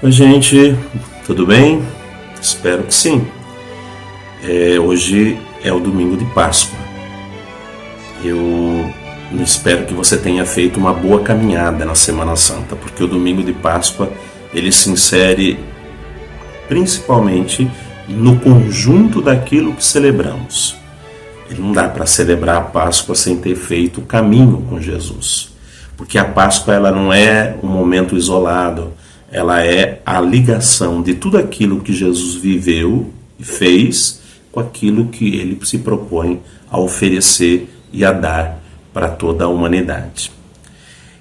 Oi, gente, tudo bem? Espero que sim. Hoje é o domingo de Páscoa. Eu espero que você tenha feito uma boa caminhada na Semana Santa, porque o domingo de Páscoa ele se insere principalmente no conjunto daquilo que celebramos. Ele não dá para celebrar a Páscoa sem ter feito o caminho com Jesus, porque a Páscoa ela não é um momento isolado. Ela é a ligação de tudo aquilo que Jesus viveu e fez com aquilo que ele se propõe a oferecer e a dar para toda a humanidade.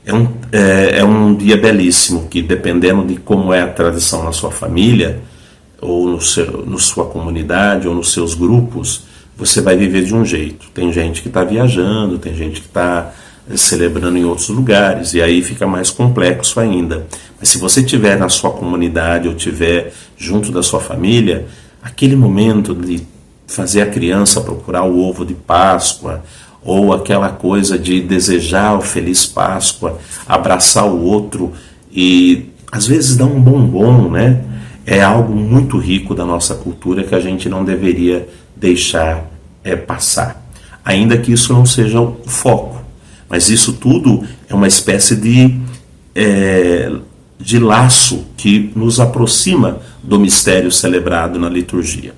É um dia belíssimo que, dependendo de como é a tradição na sua família, ou na sua comunidade, ou nos seus grupos, você vai viver de um jeito. Tem gente que está viajando, tem gente que está celebrando em outros lugares, e aí fica mais complexo ainda. Mas se você estiver na sua comunidade ou estiver junto da sua família, aquele momento de fazer a criança procurar o ovo de Páscoa, ou aquela coisa de desejar o Feliz Páscoa, abraçar o outro e às vezes dar um bombom, né? É algo muito rico da nossa cultura que a gente não deveria deixar passar, ainda que isso não seja o foco. Mas isso tudo é uma espécie de laço que nos aproxima do mistério celebrado na liturgia.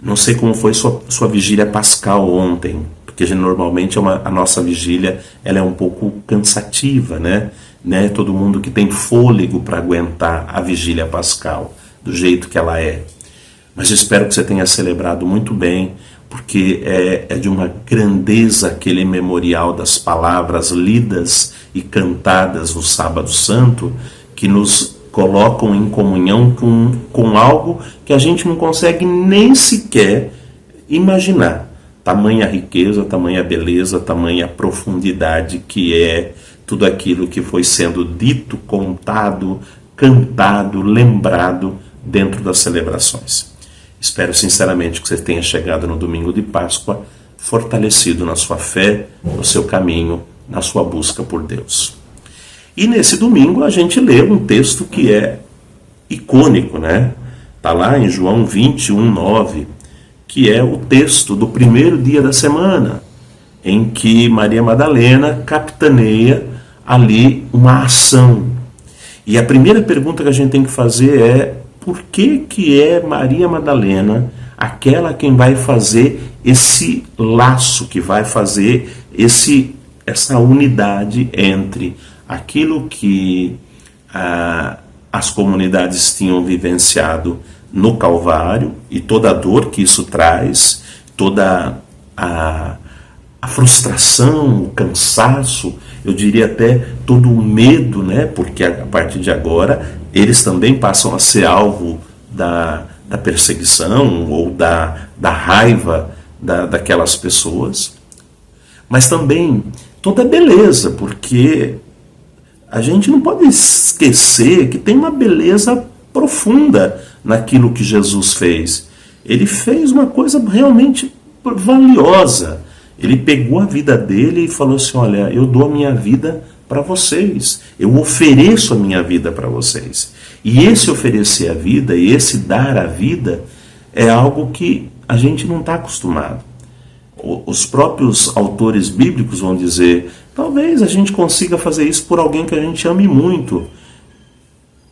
Não sei como foi sua vigília pascal ontem, porque normalmente a nossa vigília ela é um pouco cansativa, né? Todo mundo que tem fôlego para aguentar a vigília pascal do jeito que ela é. Mas eu espero que você tenha celebrado muito bem, porque é de uma grandeza aquele memorial das palavras lidas e cantadas no Sábado Santo, que nos colocam em comunhão com algo que a gente não consegue nem sequer imaginar. Tamanha riqueza, tamanha beleza, tamanha profundidade que é tudo aquilo que foi sendo dito, contado, cantado, lembrado dentro das celebrações. Espero sinceramente que você tenha chegado no domingo de Páscoa fortalecido na sua fé, no seu caminho, na sua busca por Deus. E nesse domingo a gente lê um texto que é icônico, né? Está lá em João 21:9, que é o texto do primeiro dia da semana, em que Maria Madalena capitaneia ali uma ação. E a primeira pergunta que a gente tem que fazer é: por que é Maria Madalena aquela quem vai fazer esse laço, que vai fazer essa unidade entre aquilo que as comunidades tinham vivenciado no Calvário e toda a dor que isso traz, toda a frustração, o cansaço, eu diria até todo o medo, né? Porque a partir de agora eles também passam a ser alvo da perseguição ou da raiva daquelas pessoas. Mas também toda a beleza, porque a gente não pode esquecer que tem uma beleza profunda naquilo que Jesus fez. Ele fez uma coisa realmente valiosa. Ele pegou a vida dele e falou assim: olha, eu dou a minha vida para vocês, eu ofereço a minha vida para vocês. E esse oferecer a vida e esse dar a vida é algo que a gente não está acostumado. Os próprios autores bíblicos vão dizer: talvez a gente consiga fazer isso por alguém que a gente ame muito.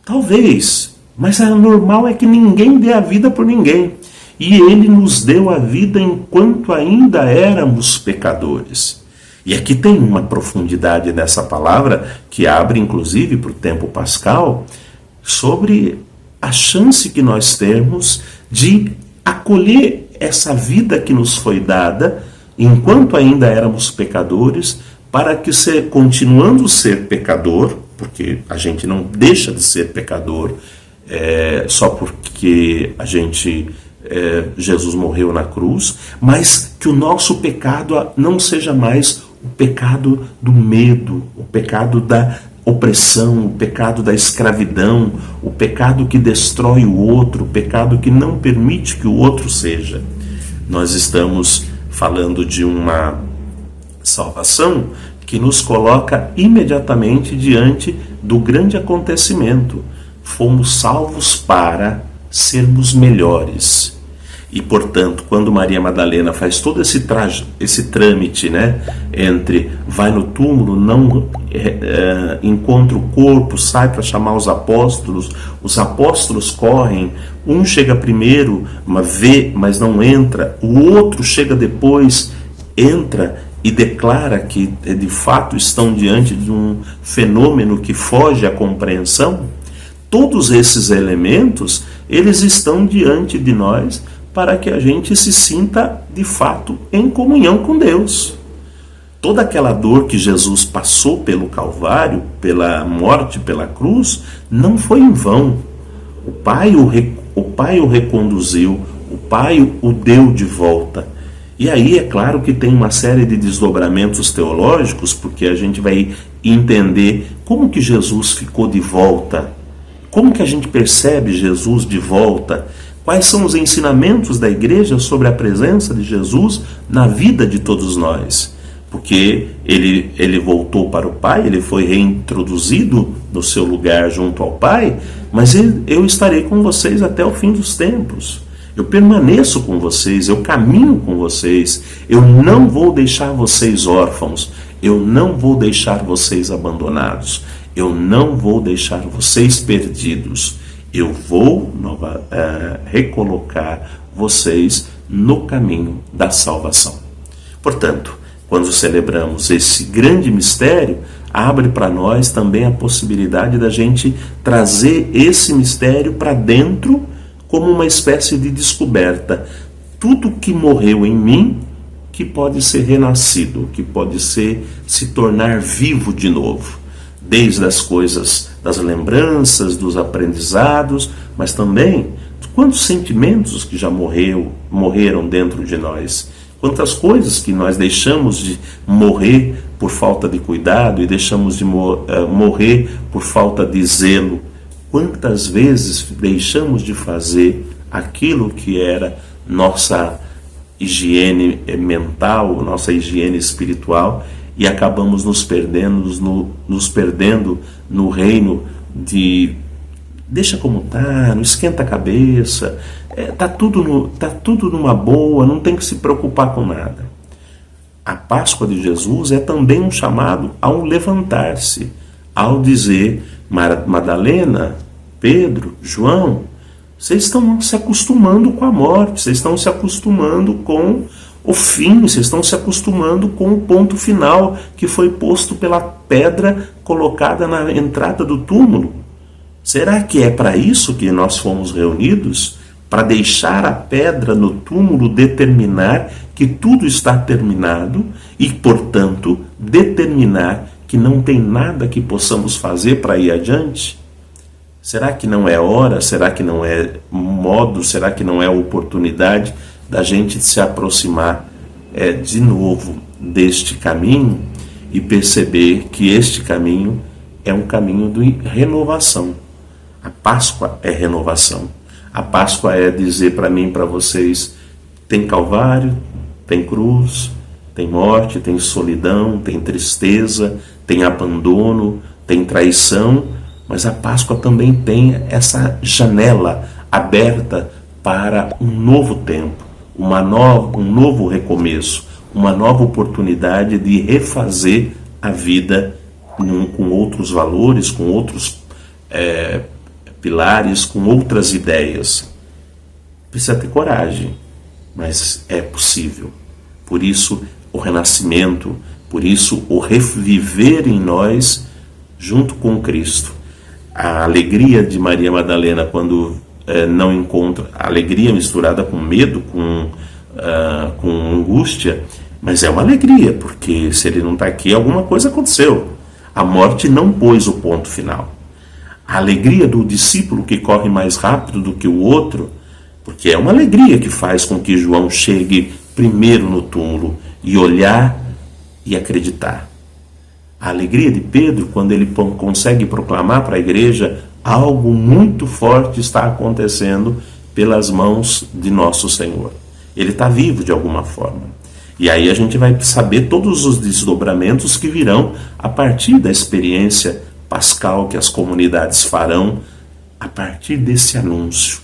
Talvez, mas o normal é que ninguém dê a vida por ninguém. E Ele nos deu a vida enquanto ainda éramos pecadores. E aqui tem uma profundidade nessa palavra que abre inclusive para o tempo pascal, sobre a chance que nós temos de acolher essa vida que nos foi dada enquanto ainda éramos pecadores, para que, continuando a ser pecador, porque a gente não deixa de ser pecador só porque Jesus morreu na cruz, mas que o nosso pecado não seja mais o pecado do medo, o pecado da opressão, o pecado da escravidão, o pecado que destrói o outro, o pecado que não permite que o outro seja. Nós estamos falando de uma salvação que nos coloca imediatamente diante do grande acontecimento. fomos salvos para sermos melhores. E, portanto, quando Maria Madalena faz todo esse trâmite, né, entre vai no túmulo, não encontra o corpo, sai para chamar os apóstolos correm, um chega primeiro, vê, mas não entra, o outro chega depois, entra e declara que de fato estão diante de um fenômeno que foge à compreensão. Todos esses elementos, eles estão diante de nós para que a gente se sinta de fato em comunhão com Deus. Toda aquela dor que Jesus passou pelo Calvário, pela morte, pela cruz, não foi em vão. O Pai o reconduziu, o Pai o deu de volta. E aí é claro que tem uma série de desdobramentos teológicos, porque a gente vai entender como que Jesus ficou de volta, como que a gente percebe Jesus de volta, quais são os ensinamentos da igreja sobre a presença de Jesus na vida de todos nós. Porque ele voltou para o Pai, ele foi reintroduzido no seu lugar junto ao Pai, mas eu estarei com vocês até o fim dos tempos. Eu permaneço com vocês, eu caminho com vocês, eu não vou deixar vocês órfãos, eu não vou deixar vocês abandonados, eu não vou deixar vocês perdidos. Eu vou recolocar vocês no caminho da salvação. Portanto, quando celebramos esse grande mistério, abre para nós também a possibilidade da gente trazer esse mistério para dentro como uma espécie de descoberta. Tudo que morreu em mim, que pode ser renascido, que pode se tornar vivo de novo. Desde as coisas, das lembranças, dos aprendizados, mas também quantos sentimentos que já morreram dentro de nós. Quantas coisas que nós deixamos de morrer por falta de cuidado e deixamos de morrer por falta de zelo. Quantas vezes deixamos de fazer aquilo que era nossa higiene mental, nossa higiene espiritual, e acabamos nos perdendo no reino de deixa como tá, não esquenta a cabeça, tá tudo numa boa, não tem que se preocupar com nada. A Páscoa de Jesus é também um chamado ao levantar-se, ao dizer: Madalena, Pedro, João, vocês estão se acostumando com a morte, vocês estão se acostumando com o fim, vocês estão se acostumando com o ponto final que foi posto pela pedra colocada na entrada do túmulo. Será que é para isso que nós fomos reunidos? Para deixar a pedra no túmulo determinar que tudo está terminado e, portanto, determinar que não tem nada que possamos fazer para ir adiante? Será que não é hora? Será que não é modo? Será que não é oportunidade da gente se aproximar de novo deste caminho e perceber que este caminho é um caminho de renovação? A Páscoa é renovação. A Páscoa é dizer para mim e para vocês: tem Calvário, tem cruz, tem morte, tem solidão, tem tristeza, tem abandono, tem traição, mas a Páscoa também tem essa janela aberta para um novo tempo, um novo recomeço, uma nova oportunidade de refazer a vida com outros valores, com outros pilares, com outras ideias. Precisa ter coragem, mas é possível. Por isso o renascimento, por isso o reviver em nós junto com Cristo. A alegria de Maria Madalena quando não encontra, a alegria misturada com medo, com angústia, mas é uma alegria, porque se ele não está aqui, alguma coisa aconteceu. A morte não pôs o ponto final. A alegria do discípulo que corre mais rápido do que o outro, porque é uma alegria que faz com que João chegue primeiro no túmulo e olhar e acreditar. A alegria de Pedro, quando ele consegue proclamar para a igreja: algo muito forte está acontecendo pelas mãos de nosso Senhor. Ele está vivo de alguma forma. E aí a gente vai saber todos os desdobramentos que virão a partir da experiência pascal que as comunidades farão a partir desse anúncio,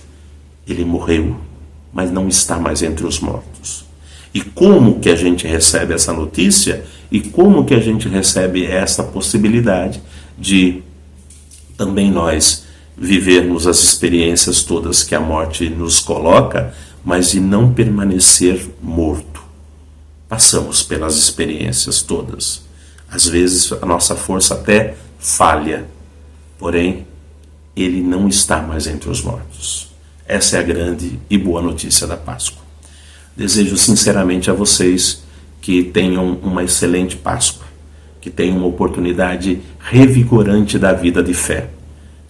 ele morreu, mas não está mais entre os mortos. E como que a gente recebe essa notícia? E como que a gente recebe essa possibilidade de também nós vivermos as experiências todas que a morte nos coloca, mas de não permanecer morto? Passamos pelas experiências todas. Às vezes a nossa força até falha, porém ele não está mais entre os mortos. Essa é a grande e boa notícia da Páscoa. Desejo sinceramente a vocês que tenham uma excelente Páscoa, que tenham uma oportunidade revigorante da vida de fé,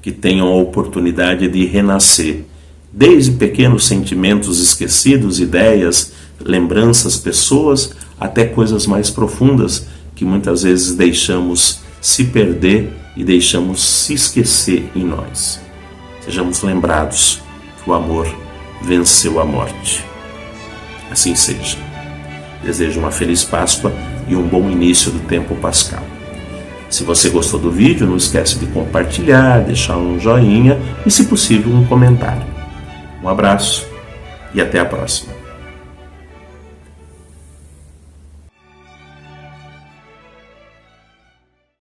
que tenham a oportunidade de renascer, desde pequenos sentimentos esquecidos, ideias, lembranças, pessoas, até coisas mais profundas que muitas vezes deixamos se perder e deixamos se esquecer em nós. Sejamos lembrados que o amor venceu a morte. Assim seja. Desejo uma feliz Páscoa e um bom início do tempo pascal. Se você gostou do vídeo, não esquece de compartilhar, deixar um joinha e, se possível, um comentário. Um abraço e até a próxima.